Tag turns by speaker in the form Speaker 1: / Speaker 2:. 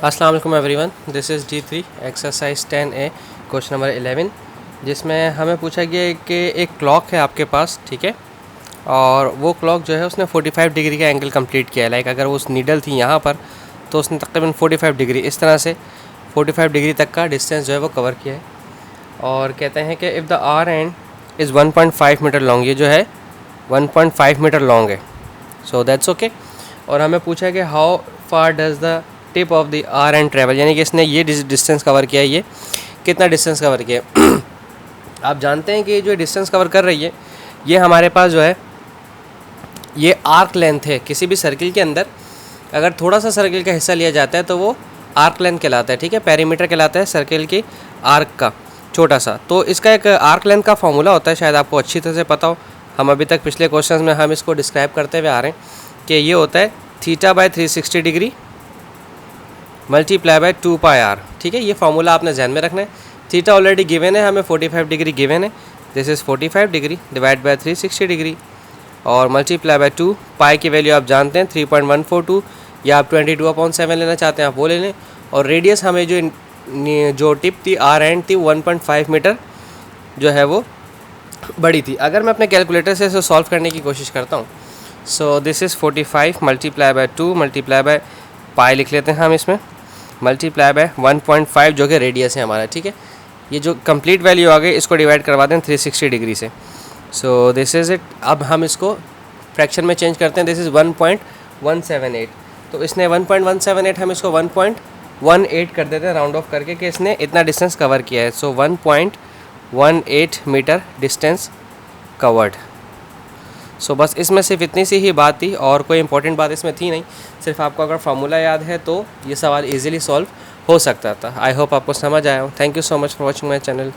Speaker 1: अस्सलाम वालेकुम everyone, this is D3 exercise 10A question number 11, जिसमें हमें पूछा गया है कि एक क्लॉक है आपके पास, ठीक है, और वो क्लॉक जो है उसने 45 डिग्री का एंगल कंप्लीट किया है। लाइक अगर उस नीडल थी यहाँ पर तो उसने तकरीबन 45 डिग्री इस तरह से 45 डिग्री तक का डिस्टेंस जो है वो कवर किया है। और कहते हैं कि if the hour hand is 1.5 metre long, ये जो है 1.5 मीटर लॉन्ग है, सो दैट्स ओके। और हमें पूछा है कि how far does the tip of the hour hand travel, यानी कि इसने ये डिस्टेंस कवर किया है, ये कितना डिस्टेंस कवर किया है। आप जानते हैं कि जो डिस्टेंस कवर कर रही है ये हमारे पास जो है ये आर्क लेंथ है। किसी भी सर्किल के अंदर अगर थोड़ा सा सर्किल का हिस्सा लिया जाता है तो वो आर्क लेंथ कहलाता है, ठीक है, पेरीमीटर कहलाता है सर्किल की आर्क का छोटा सा। तो इसका एक आर्क लेंथ का फॉर्मूला होता है, शायद आपको अच्छी तरह से पता हो। हम अभी तक पिछले क्वेश्चंस में हम इसको डिस्क्राइब करते हुए आ रहे हैं कि ये होता है θ/360 डिग्री मल्टीप्लाई बाय 2πr, ठीक है। ये फार्मूला आपने ध्यान में रखना है। थीटा ऑलरेडी गिवन है, हमें 45 डिग्री गिवन है, this is 45 degree divide by 360 degree और मल्टीप्लाई बाय 2। पाई की वैल्यू आप जानते हैं 3.142, या आप 22/7 लेना चाहते हैं आप वो ले लें। और रेडियस हमें जो टिप थी आर एंड थी 1.5 मीटर जो है वो बड़ी थी। अगर मैं अपने कैलकुलेटर से इसे सॉल्व करने की कोशिश करता हूँ, so this is 45 multiply by 2 multiply by pi लिख लेते हैं हम इसमें, मल्टीप्लाई बाय 1.5 जो कि रेडियस है हमारा, ठीक है। ये जो कंप्लीट वैल्यू आ गई इसको डिवाइड करवा दें 360 डिग्री से, सो दिस इज़ इट। अब हम इसको फ्रैक्शन में चेंज करते हैं, दिस इज़ 1.178। तो इसने 1.178, हम इसको 1.18 कर देते हैं राउंड ऑफ करके कि इसने इतना डिस्टेंस कवर किया है। सो 1.18 मीटर डिस्टेंस कवर्ड। सो बस इसमें सिर्फ इतनी सी ही बात थी और कोई इंपॉर्टेंट बात इसमें थी नहीं। सिर्फ आपको अगर फार्मूला याद है तो ये सवाल इजीली सॉल्व हो सकता था। आई होप आपको समझ आया हो। Thank you so much for watching my channel.